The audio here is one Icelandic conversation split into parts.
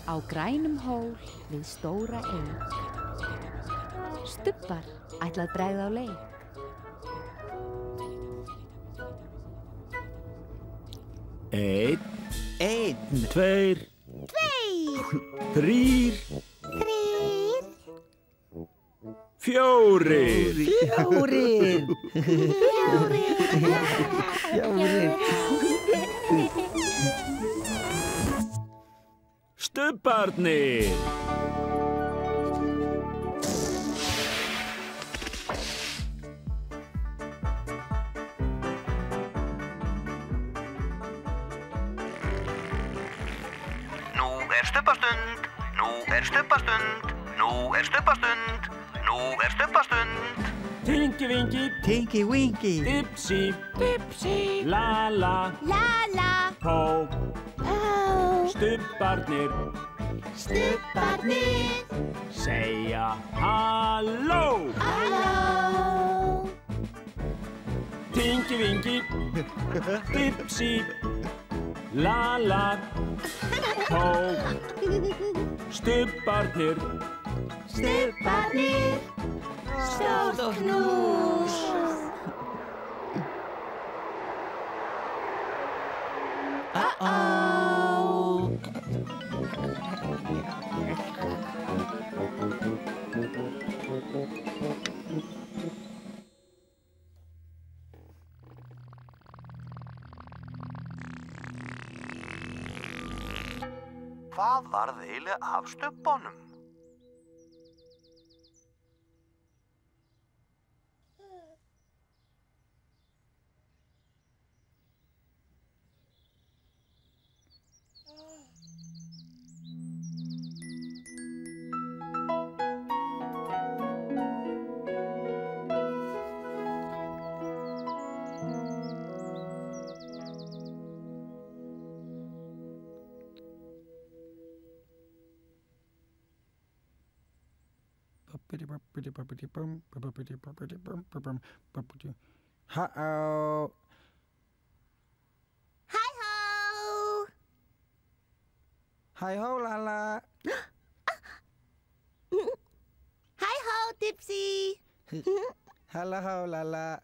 Á grænum hól við stóra eik. Stubbar ætla að bregða á leik. Einn, tveir, þrír, fjórir. Stubbarnir. Tinky Winky, Tinky Winky, Dipsy, Lala, Pó, Stubbarnir, segja halló. Tinky Winky, Dipsy, Lala, Pó, Stubbarnir, stórt knús. Hvað varð eiginlega af stubbunum? Uh-oh. Hi-ho! Hi-ho, Lala. Hi-ho, Dipsy! Hello, Lala.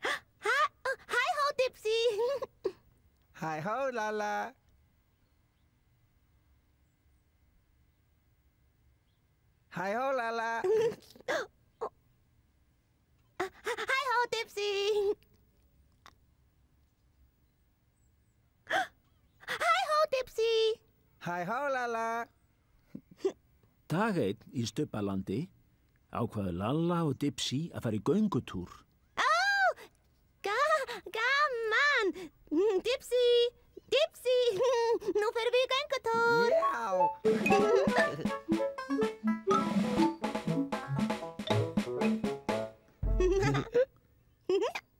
Hi-ho, Dipsy! Hi-ho, Lala. Hi-ho, Lala. Hi-ho, Dipsy! Hi-ho, Dipsy! Hi-ho, Lala. Dag einn í Stubbalandi ákvaðu Lalla og Dipsy að fara í göngutúr. Gaman! Dipsy! Nú ferum við í göngutúr! Já!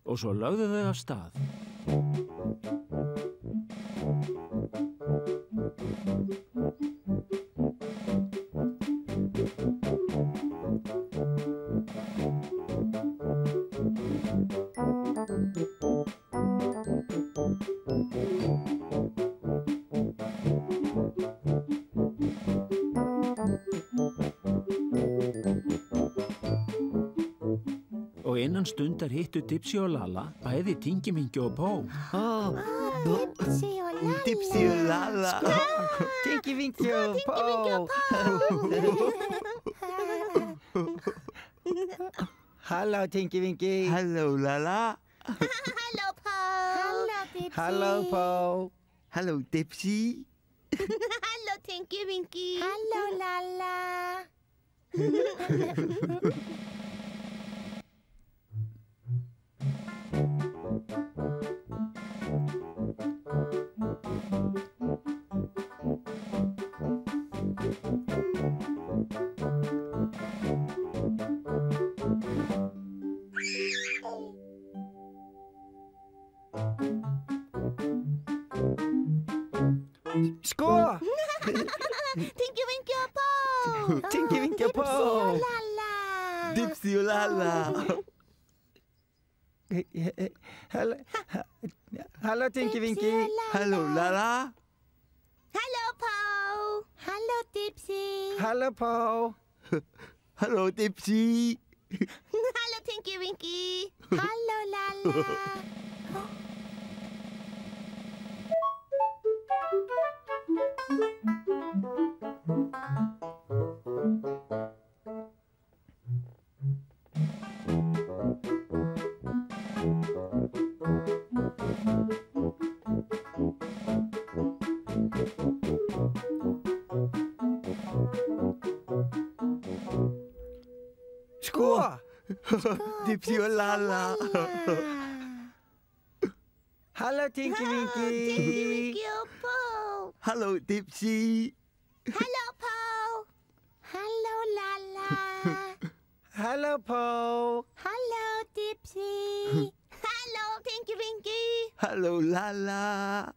Og svo lögðu þau af stað. Og innan stundar hittu Dipsy og Lalla bæði Tinky Winky og Pó. Dipsy og Lalla! Dipsy og Lalla. Tinky Winky og Pó. Hallo, Tinky Winky. Hallo, Lalla. Hallo, Pó! Hallo, Dipsy! Hallo, Pó. Hallo, Dipsy. Hallo, Tinky Winky! Hallo, Lalla! Sko! Tinky Winky og Paw. Tinky Winky og Dipsy og Paw. Lalla. Dipsy og Lalla. Hallo, Tinky Winky. Hallo, Lalla. Hallo, Paw. Hallo, Dipsy. Hallo, Paw. Hallo, Dipsy. Hallo, Tinky Winky. Hallo, Lalla. Sko! Dipsy og Lalla. Hallo, Tinky Winky. Tinky Winky og Paw. Hallo, Dipsy. Hallo, Paw. Hallo, Lalla. Hallo, Paw. Hallo, Dipsy. Hallo, Tinky Winky. Hallo, Lalla.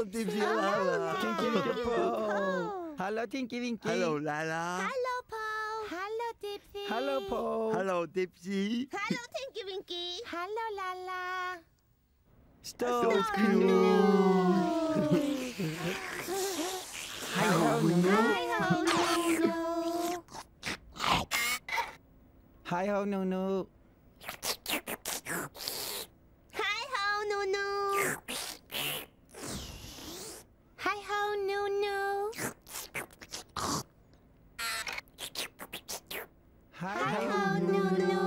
Dipsy og Lalla. Tinky Winky og Paw. Hallo, Tinky Winky. Hallo, Lalla. Hallo, Paw. Hallo, Dipsy. Hallo, Paw. Hallo, Dipsy. Hallo, Tinky Winky. Hallo, Lalla. Stålknus. Hei ho, Nunu. Hei ho, Nunu. Hei ho, Nunu. Hei ho, Nunu. Hei Hei ho, ho, Nunu.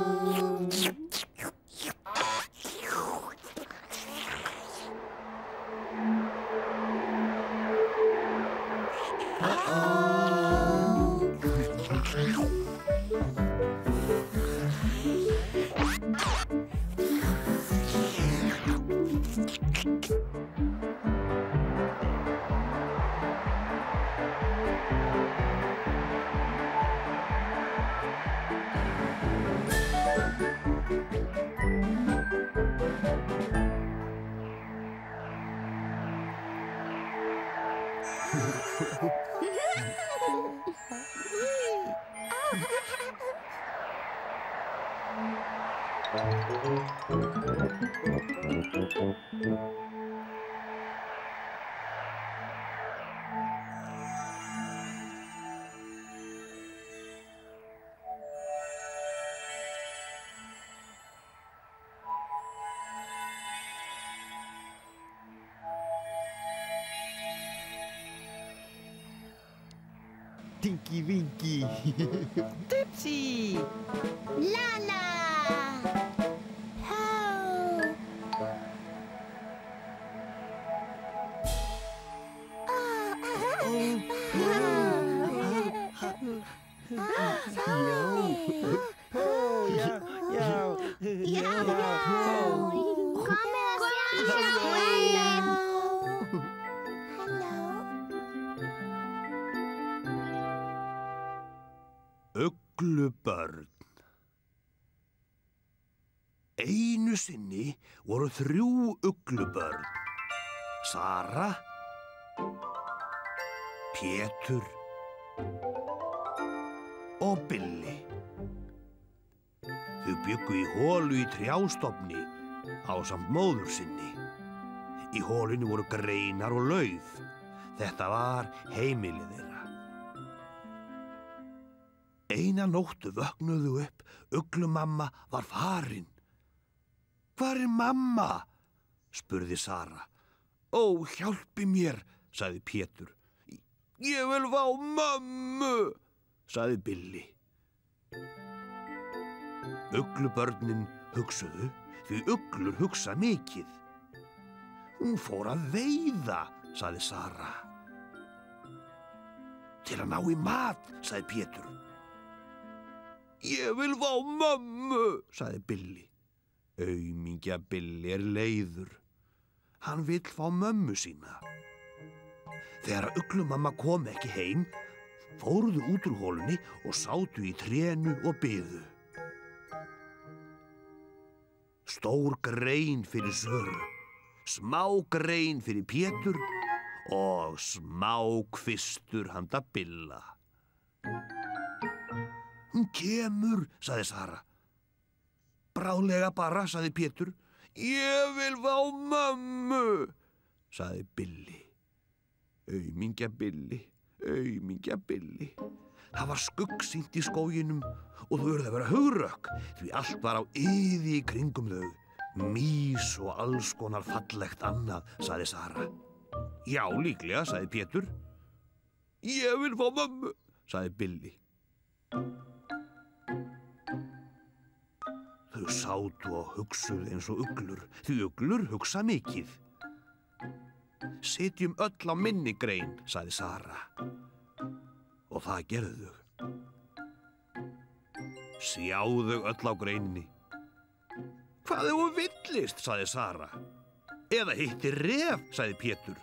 Tinky Winky. Dipsy. Lalla. Paw. Paw, ja, ja. Kom Uglubörn. Einu sinni voru 3 uglubörn. Sara, Pétur og Billi. Þau bjuggu í holu í trjástofni ásamt móður sinni. Í holunni voru greinar og lauf. Þetta var heimilið þeirra. Eina nóttu vöknuðu upp, uglumamma var farin. Hvar er mamma? Spurði Sara. Ó, hjálpi mér, sagði Pétur. Ég vil fá mömmu, sagði Billi. Uglubörnin hugsuðu, því uglur hugsa mikið. Hún fór að veiða, sagði Sara. Til að ná í mat, sagði Pétur. Ég vil fá mömmu, sagði Billi. Aumingja Billi er leiður. Hann vill fá mömmu sína. Þegar uglumamma kom ekki heim, fóruðu út úr holunni og sátu í trénu og biðu. Stór grein fyrir Söru, smá grein fyrir Pétur og smá kvistur handa Billa. Hún kemur, sagði Sara. Bráðlega bara, sagði Pétur. Ég vil fá mömmu, sagði Billi. Aumingja Billi, aumingja Billi. Það var skuggsýnt í skóginum og þau urðu að vera hugrökk því allt var á iði í kringum þau. Mýs og alls konar fallegt annað, sagði Sara. Já, líklega, sagði Pétur. Ég vil fá mömmu, sagði Billi. Þau sátu og hugsuðu eins og uglur, því uglur hugsa mikið. Sitjum öll á minni grein, sagði Sara. Og það gerðu þau. Sjáðu öll á greinni. Hvað þú villist, sagði Sara. Eða hitti ref, sagði Pétur.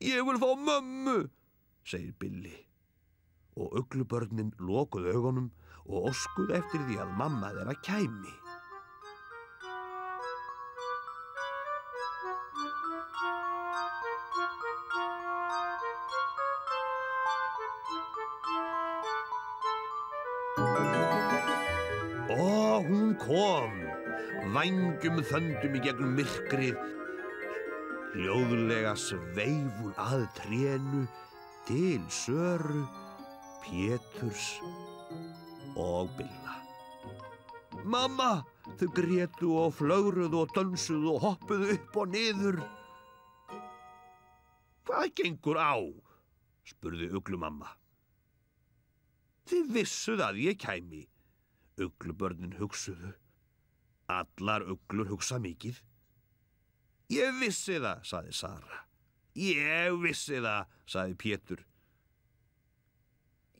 Ég vil fá mömmu, segir Billi. Og uglubörnin lokuðu augunum og óskuðu eftir því að mamma þeirra kæmi. Og hún kom, vængjum þöndum í gegnum myrkrið. Hljóðlega sveif hún að trénu til Söru, Péturs og Billa. Mamma, þau grétu og flögruðu og dönsuðu og hoppuðu upp og niður. Hvað gengur á? Spurði uglumamma. Þið vissuð að ég kæmi. Uglubörnin hugsuðu. Allar uglur hugsa mikið. Ég vissi það, sagði Sara. Ég vissi það, sagði Pétur.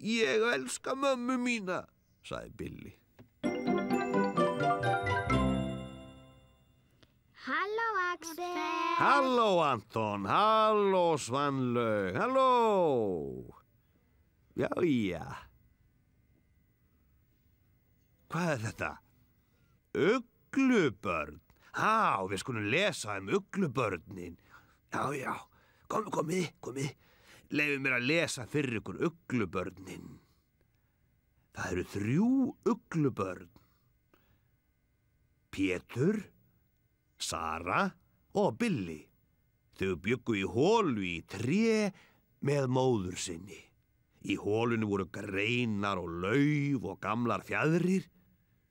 Ég elska mömmu mína, sagði Billi. Halló, Axel. Halló, Anton. Halló, Svanlaug. Halló. Já. Hvað er þetta? Uglubörn. Við skulum lesa uglubörnin. Já. Komið. Leyfið mér að lesa fyrir ykkur uglubörnin. Það eru 3 uglubörn. Pétur, Sara og Billi. Þau bjuggu í holu í tré með móður sinni. Í holunni voru greinar og lauf og gamlar fjaðrir.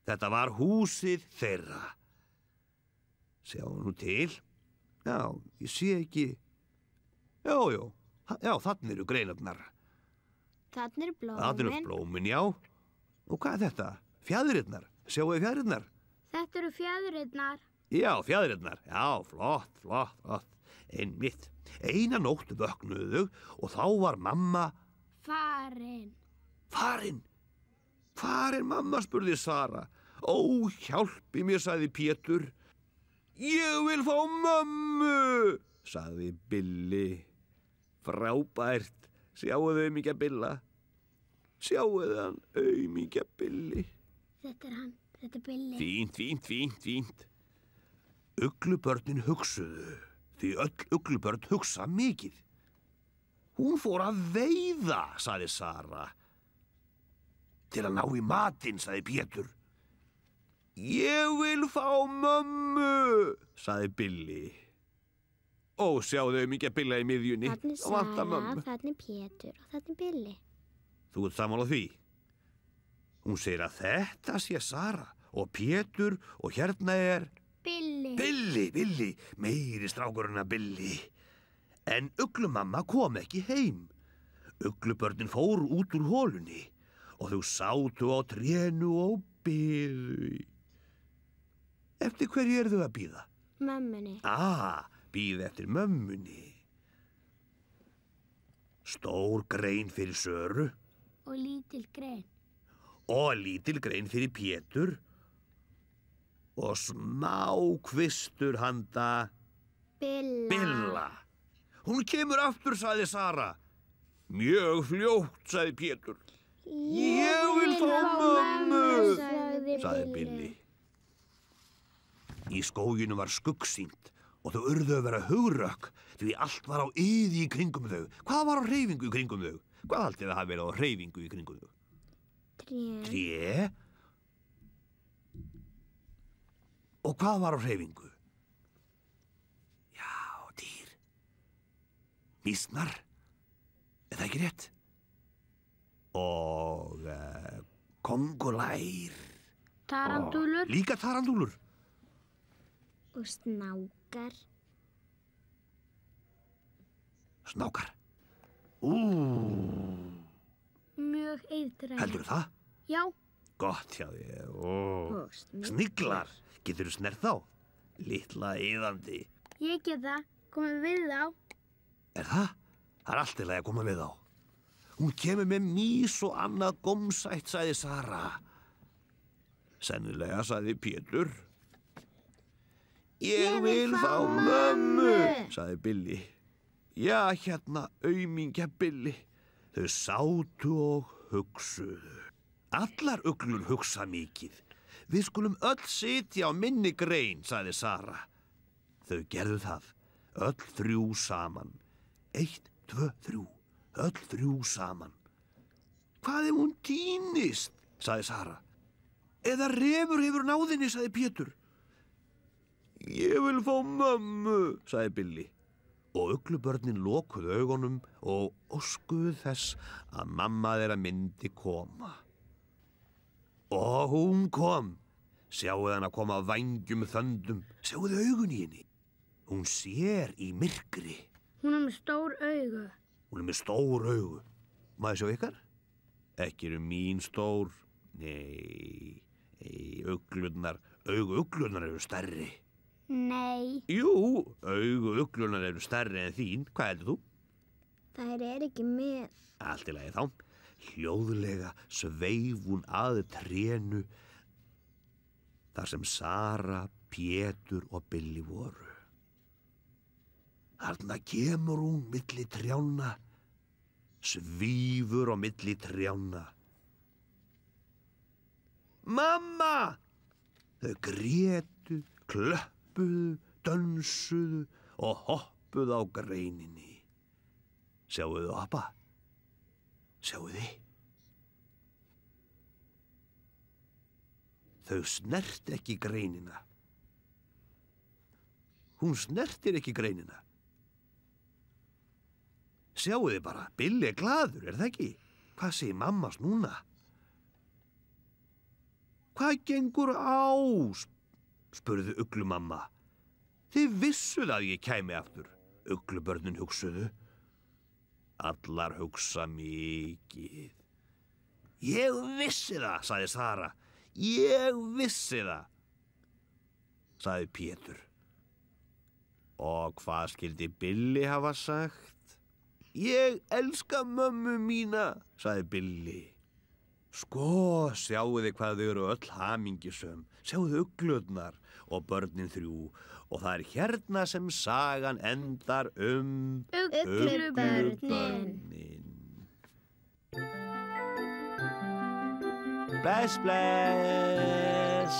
Þetta var húsið þeirra. Sjáum nú til. Já, ég sé ekki. Já, þarna eru greinarnar. Þarna eru blómin. Þarna eru blómin, já. Og hvað er þetta? Fjaðrirnar. Sjáu þið fjaðrirnar? Þetta eru fjaðrirnar. Já, fjaðrirnar. Já, flott. Einmitt. Eina nótt vöknuðu og þá var mamma Farin. Farin mamma, spurði Sara. Ó, hjálpi mér, sagði Pétur. Ég vil fá mömmu, sagði Billi. Frábært. Sjáu þau aumingja Billa. Sjáu hann aumingja Billi. Þetta er hann, þetta er Billi. Fínt. Uglubörnin hugsuðu, því öll uglubörn hugsa mikið. Hún fór að veiða, sagði Sara. Til að ná í matinn, sagði Pétur. Ég vil fá mömmu, sagði Billi. Ó, sjáðu aumingja Billa í miðjunni. Þarna er Sara, þarna er Pétur og þarna er Billi. Þú ert sammála því? Hún segir að þetta sé Sara og Pétur og hérna er... Billi. Billi, meiri strákurinn að Billi. En uglumamma kom ekki heim. Uglubörnin fóru út úr holunni og þau sátu á trénu og biðu. Eftir hverju eru þau að bíða? Mömmunni. Bíða eftir mömmunni. Stór grein fyrir Söru. Og lítil grein. Og lítil grein fyrir Pétur. Og smá kvistur handa... Billa. Hún kemur aftur, sagði Sara. Mjög fljótt, sagði Pétur. Ég vil fá mömmu, sagði Billi. Í skóginum var skuggsýnt og þau urðu að vera hugrökk því allt var á iði í kringum þau. Hvað var á hreyfingu í kringum þau? Hvað haldið það hafi verið á hreyfingu í kringum þau? Tré. Og hvað var á hreyfingu? Já, dýr. Mýsnar. Er það ekki rétt? Og kongulær. Tarantúlur. Líka tarantúlur. Og snákar. Snákar. Mjög eitraðir. Heldurðu það? Já. Gott hjá þér. Sniglar. Geturðu snert þá? Litla iðandi. Ég get það. Komum við þá. Er það? Það er allt í lagi að koma við þá. Hún kemur með mýs og annað gómsætt, sagði Sara. Sennilega, sagði Pétur. Ég vil fá mömmu, sagði Billi. Já, hérna, aumingja Billi. Þau sátu og hugsuðu. Allar uglur hugsa mikið. Við skulum öll sitja á minni grein, sagði Sara. Þau gerðu það, öll þrjú saman. 1, 2, 3, öll þrjú saman. Hvað ef hún týnist, sagði Sara. Eða refur hefur náðinni, sagði Pétur. Ég vil fá mömmu, sagði Billi. Og uglubörnin lokuðu augunum og óskuðu þess að mamma þeirra myndi koma. Og hún kom. Sjáuð hana koma á vængjum þöndum. Sjáuð augun í henni. Hún sér í myrkri. Hún er með stór augu. Hún er með stór augu. Maður sjá ykkar? Ekki eru mín stór. Nei, augu uglurnar eru stærri. Nei. Jú, augu uglurnar eru stærri en þín. Hvað heldur þú? Þær er ekki með. Allt í lagi þá. Hljóðlega sveif hún að trénu þar sem Sara, Pétur og Billi voru. Þarna kemur hún milli trjánna, svífur á milli trjánna. Mamma! Þau grétu, klöppuðu, dönsuðu og hoppuðu á greininni. Sjáuðu apa? Sjáuði? Þau snert ekki greinina. Hún snertir ekki greinina. Sjáuði bara, Billi er glaður, er það ekki? Hvað segir mammas núna? Hvað gengur á? Spurði uglumamma. Þið vissuð að ég kæmi aftur. Uglubörnin hugsuðu. Allar hugsa mikið. Ég vissi það, sagði Sara. Ég vissi það, sagði Pétur. Og hvað skildi Billi hafa sagt? Ég elska mömmu mína, sagði Billi. Sko, sjáuði hvað þau eru öll hamingjusöm. Sjáuði uglurnar og börnin 3. Og það er hérna sem sagan endar Uglubörnin. Bless, bless.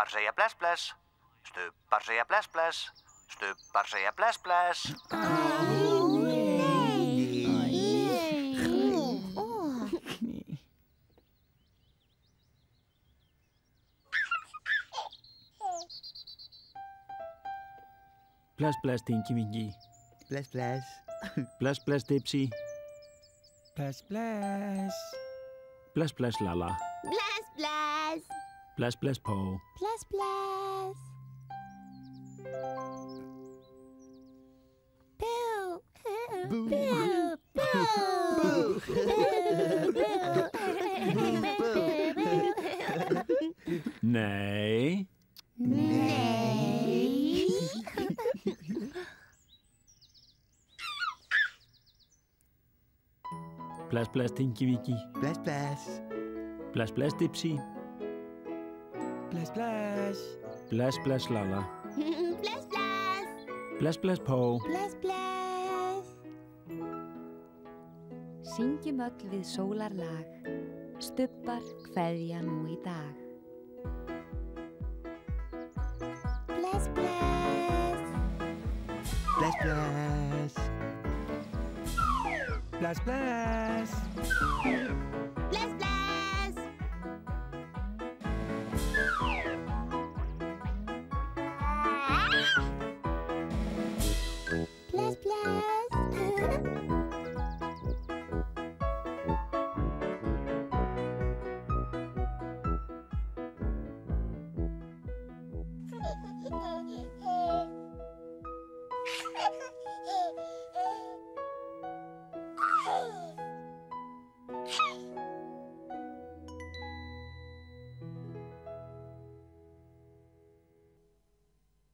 Stubbar segja bless, bless. Stubbar segja bless, bless. Stubbar segja bless, bless. Bless, bless, Tinky Winky. Bless, bless. Bless, bless, Dipsy. Bless, bless. Bless, bless, Lala. Bless, bless. Bless, bless, Po. Bless, bless. Boo. Boo. Boo. Boo. Nei. Nei. Bless, bless, Tinky Winky. Bless, bless. Bless, bless, Dipsy. Bless, bless. Bless, bless, Lala. Bless, bless. Bless, bless, Po. Bless, bless. Syngjum öll við sólarlag, stubbar kveðja nú í dag. Bless, bless. Bless, bless. Bless, bless. Bless, bless. Bless, bless.